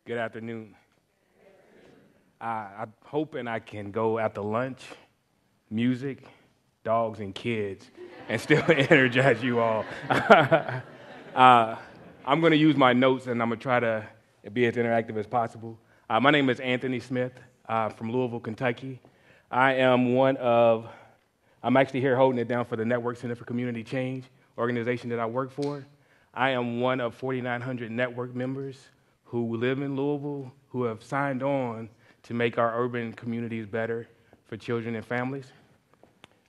Good afternoon. I'm hoping I can go after lunch, music, dogs, and kids, and still energize you all. I'm going to use my notes, and I'm going to try to be as interactive as possible. My name is Anthony Smith from Louisville, Kentucky. I'm actually here holding it down for the Network Center for Community Change organization that I work for. I am one of 4,900 network members who live in Louisville, who have signed on to make our urban communities better for children and families.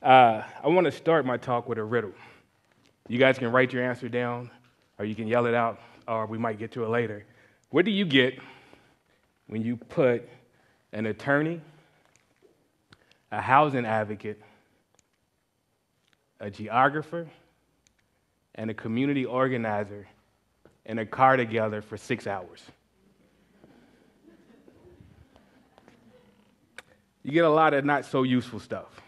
I want to start my talk with a riddle. You guys can write your answer down, or you can yell it out, or we might get to it later. What do you get when you put an attorney, a housing advocate, a geographer, and a community organizer in a car together for 6 hours? You get a lot of not so useful stuff.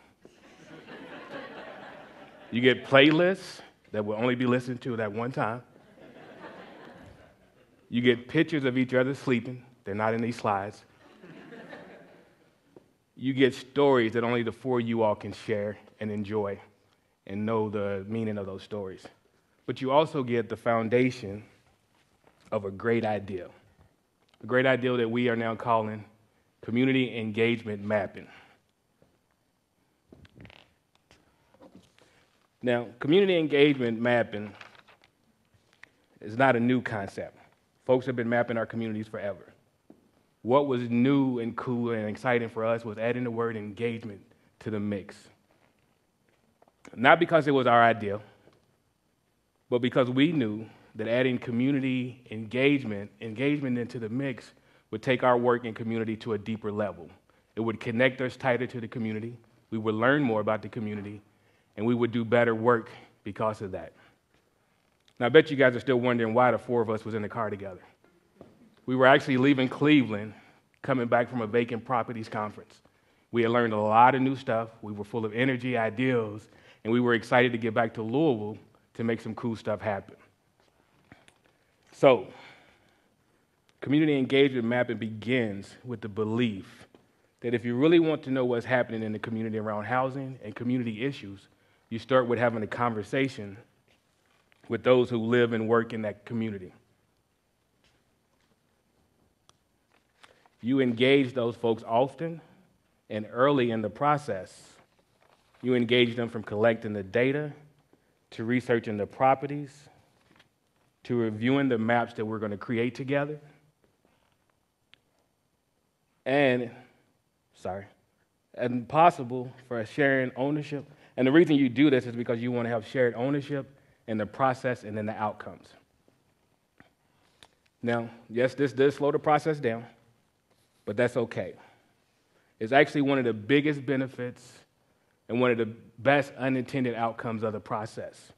You get playlists that will only be listened to at one time. You get pictures of each other sleeping. They're not in these slides. You get stories that only the four of you all can share and enjoy and know the meaning of those stories. But you also get the foundation of a great idea that we are now calling community engagement mapping. Now, community engagement mapping is not a new concept. Folks have been mapping our communities forever. What was new and cool and exciting for us was adding the word engagement to the mix. Not because it was our idea, but because we knew that adding community engagement into the mix would take our work in community to a deeper level. It would connect us tighter to the community. We would learn more about the community, and we would do better work because of that. Now, I bet you guys are still wondering why the four of us was in the car together. We were actually leaving Cleveland, coming back from a vacant properties conference. We had learned a lot of new stuff. We were full of energy, ideals, and we were excited to get back to Louisville to make some cool stuff happen. So, community engagement mapping begins with the belief that if you really want to know what's happening in the community around housing and community issues, you start with having a conversation with those who live and work in that community. You engage those folks often and early in the process. You engage them from collecting the data to researching the properties to reviewing the maps that we're going to create together. And possible for sharing ownership. And the reason you do this is because you want to have shared ownership in the process and in the outcomes. Now, yes, this does slow the process down, but that's okay. It's actually one of the biggest benefits and one of the best unintended outcomes of the process.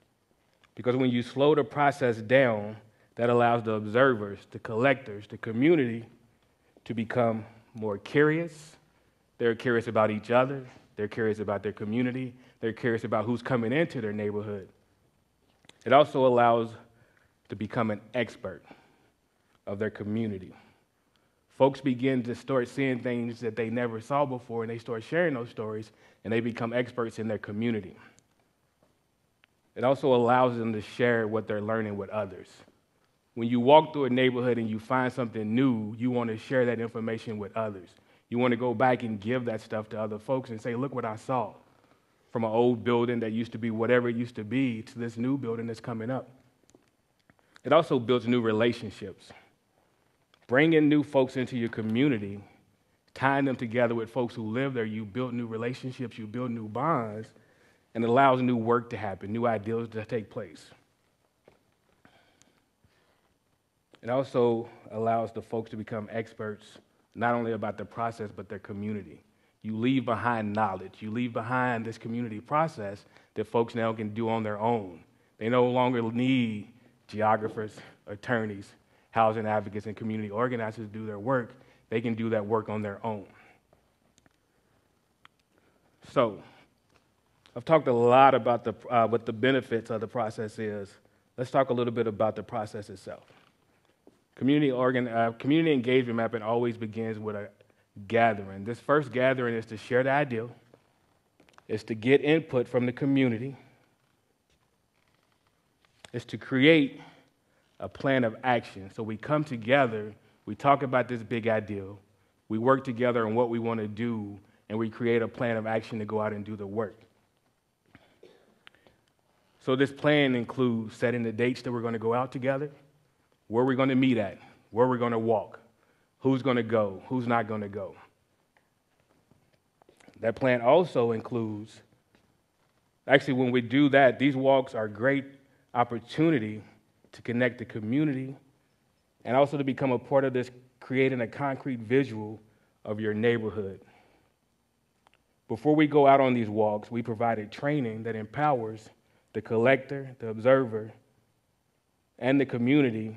Because when you slow the process down, that allows the observers, the collectors, the community to become more curious. They're curious about each other. They're curious about their community. They're curious about who's coming into their neighborhood. It also allows to become an expert of their community. Folks begin to start seeing things that they never saw before, and they start sharing those stories, and they become experts in their community. It also allows them to share what they're learning with others. When you walk through a neighborhood and you find something new, you want to share that information with others. You want to go back and give that stuff to other folks and say, look what I saw from an old building that used to be whatever it used to be to this new building that's coming up. It also builds new relationships. Bringing new folks into your community, tying them together with folks who live there, you build new relationships, you build new bonds, and it allows new work to happen, new ideas to take place. It also allows the folks to become experts, not only about the process, but their community. You leave behind knowledge. You leave behind this community process that folks now can do on their own. They no longer need geographers, attorneys, housing advocates, and community organizers to do their work. They can do that work on their own. So, I've talked a lot about what the benefits of the process is. Let's talk a little bit about the process itself. Community engagement mapping always begins with a gathering. This first gathering is to share the ideal, is to get input from the community, is to create a plan of action. So we come together, we talk about this big ideal, we work together on what we want to do, and we create a plan of action to go out and do the work. So this plan includes setting the dates that we're going to go out together, where we're going to meet at, where we're going to walk, who's going to go, who's not going to go. That plan also includes, actually when we do that, these walks are a great opportunity to connect the community and also to become a part of this, creating a concrete visual of your neighborhood. Before we go out on these walks, we provided training that empowers the collector, the observer, and the community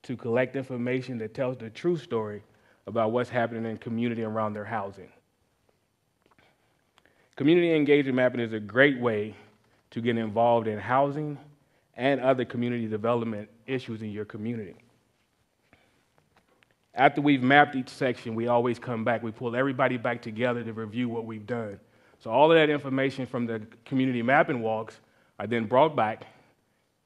to collect information that tells the true story about what's happening in community around their housing. Community engagement mapping is a great way to get involved in housing and other community development issues in your community. After we've mapped each section, we always come back. We pull everybody back together to review what we've done. So all of that information from the community mapping walks are then brought back.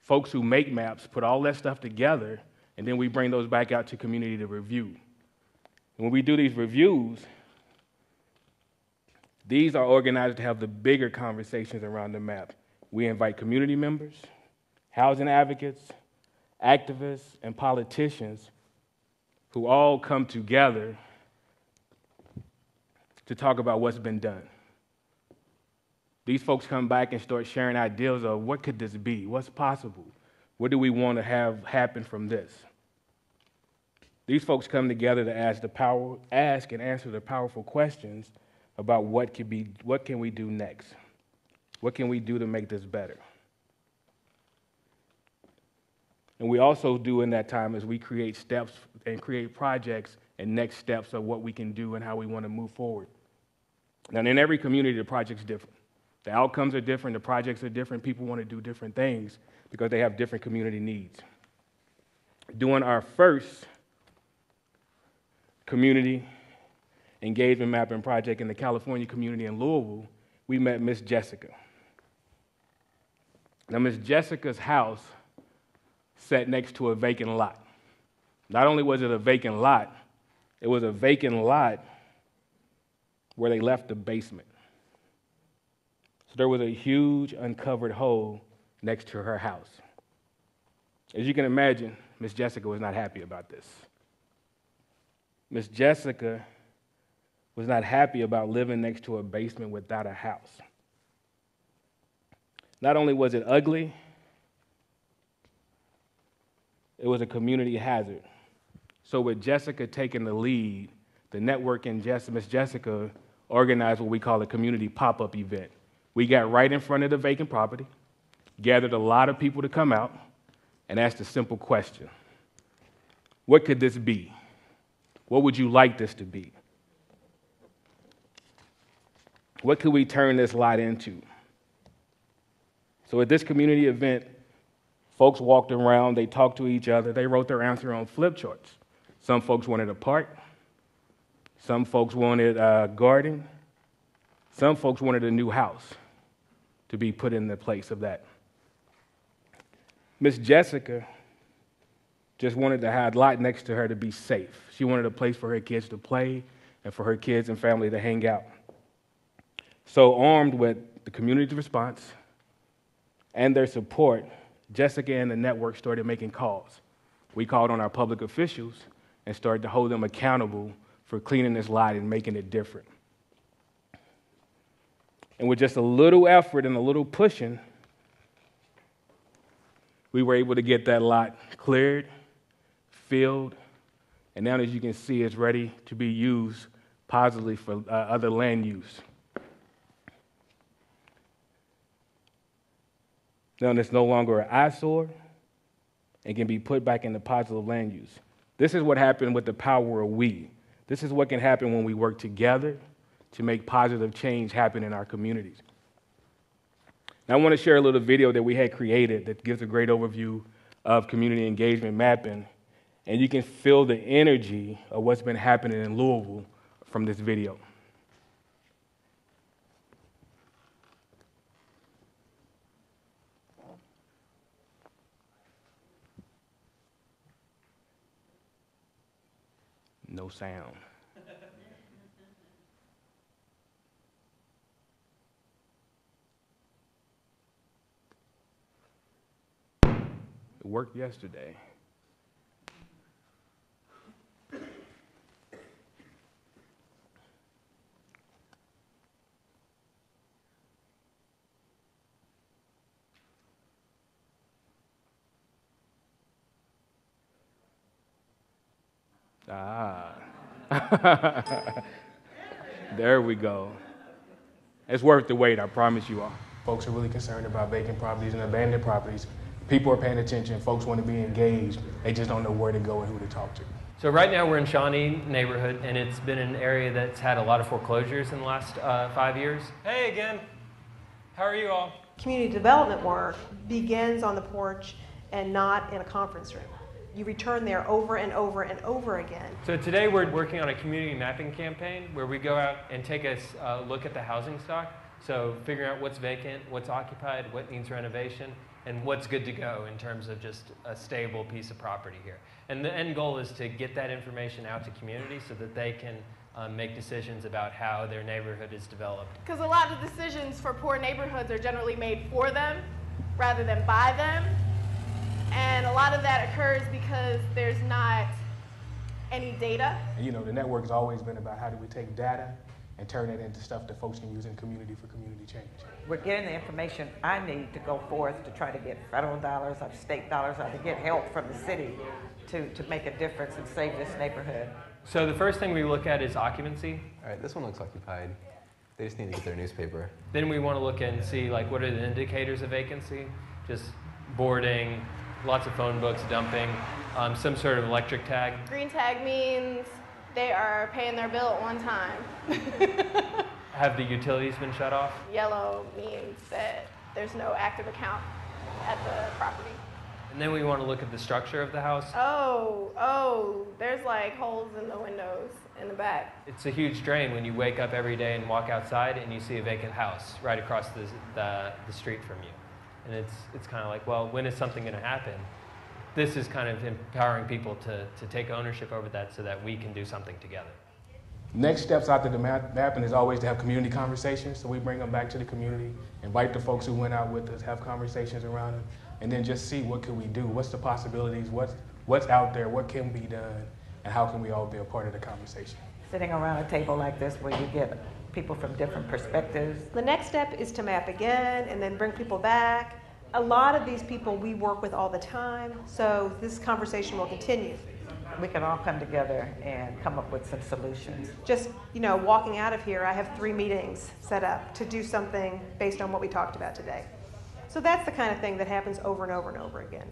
Folks who make maps put all that stuff together, and then we bring those back out to community to review. And when we do these reviews, these are organized to have the bigger conversations around the map. We invite community members, housing advocates, activists, and politicians who all come together to talk about what's been done. These folks come back and start sharing ideas of what could this be, what's possible, what do we want to have happen from this. These folks come together to ask and answer the powerful questions about what can we do next? What can we do to make this better? And we also do in that time is we create steps and create projects and next steps of what we can do and how we want to move forward. Now, in every community, the project's different. The outcomes are different, the projects are different, people want to do different things because they have different community needs. During our first community engagement mapping project in the California community in Louisville, we met Miss Jessica. Now, Miss Jessica's house sat next to a vacant lot. Not only was it a vacant lot, it was a vacant lot where they left the basement. So there was a huge uncovered hole next to her house. As you can imagine, Miss Jessica was not happy about this. Miss Jessica was not happy about living next to a basement without a house. Not only was it ugly, it was a community hazard. So with Jessica taking the lead, the network and Miss Jessica organized what we call a community pop-up event. We got right in front of the vacant property, gathered a lot of people to come out, and asked a simple question. What could this be? What would you like this to be? What could we turn this lot into? So at this community event, folks walked around, they talked to each other, they wrote their answer on flip charts. Some folks wanted a park. Some folks wanted a garden. Some folks wanted a new house to be put in the place of that. Miss Jessica just wanted to have a lot next to her to be safe. She wanted a place for her kids to play and for her kids and family to hang out. So armed with the community response and their support, Jessica and the network started making calls. We called on our public officials and started to hold them accountable for cleaning this lot and making it different. And with just a little effort and a little pushing, we were able to get that lot cleared, filled, and now, as you can see, it's ready to be used positively for other land use. Now, it's no longer an eyesore and can be put back into positive land use. This is what happened with the power of we. This is what can happen when we work together to make positive change happen in our communities. Now, I want to share a little video that we had created that gives a great overview of community engagement mapping And you can feel the energy of what's been happening in Louisville from this video. No sound. It worked yesterday. There we go. It's worth the wait, I promise you all. Folks are really concerned about vacant properties and abandoned properties. People are paying attention. Folks want to be engaged. They just don't know where to go and who to talk to. So right now we're in Shawnee neighborhood, and it's been an area that's had a lot of foreclosures in the last 5 years. Hey again. How are you all? Community development work begins on the porch and not in a conference room. You return there over and over and over again. So today we're working on a community mapping campaign where we go out and take a look at the housing stock. So figuring out what's vacant, what's occupied, what needs renovation, and what's good to go in terms of just a stable piece of property here. And the end goal is to get that information out to community so that they can make decisions about how their neighborhood is developed. Because a lot of decisions for poor neighborhoods are generally made for them rather than by them. And a lot of that occurs because there's not any data. And the network has always been about how do we take data and turn it into stuff that folks can use in community for community change. We're getting the information I need to go forth to try to get federal dollars or state dollars or to get help from the city to make a difference and save this neighborhood. So the first thing we look at is occupancy. All right, this one looks occupied. They just need to get their newspaper. Then we want to look and see what are the indicators of vacancy, just boarding, lots of phone books dumping, some sort of electric tag. Green tag means they are paying their bill at one time. Have the utilities been shut off? Yellow means that there's no active account at the property. And then we want to look at the structure of the house. Oh, there's holes in the windows in the back. It's a huge drain when you wake up every day and walk outside and you see a vacant house right across the street from you. And it's kind of well, when is something going to happen? This is kind of empowering people to take ownership over that so that we can do something together. Next steps after the mapping is always to have community conversations. So we bring them back to the community, invite the folks who went out with us, have conversations around them, and then just see what can we do, what's the possibilities, what's out there, what can be done, and how can we all be a part of the conversation. Sitting around a table like this where you get people from different perspectives. The next step is to map again and then bring people back. A lot of these people we work with all the time, so this conversation will continue. We can all come together and come up with some solutions. Just, walking out of here, I have 3 meetings set up to do something based on what we talked about today. So that's the kind of thing that happens over and over and over again.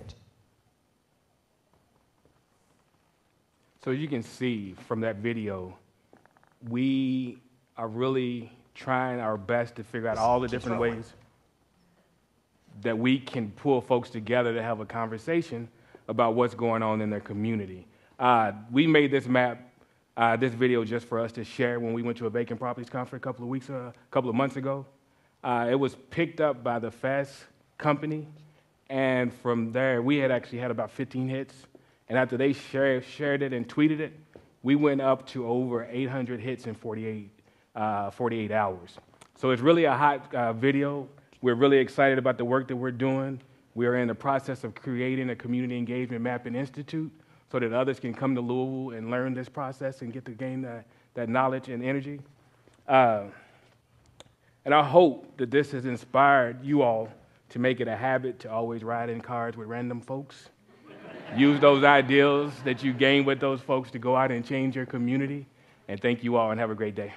So as you can see from that video, we are really trying our best to figure out all the different ways that we can pull folks together to have a conversation about what's going on in their community. We made this map, this video just for us to share when we went to a vacant properties conference a couple of months ago. It was picked up by the Fast Company, and from there, we had actually had about 15 hits. And after they shared it and tweeted it, we went up to over 800 hits in 48 hours. So it's really a hot video. We're really excited about the work that we're doing. We are in the process of creating a community engagement mapping institute so that others can come to Louisville and learn this process and get to gain that knowledge and energy. And I hope that this has inspired you all to make it a habit to always ride in cars with random folks. Use those ideals that you gain with those folks to go out and change your community. And thank you all and have a great day.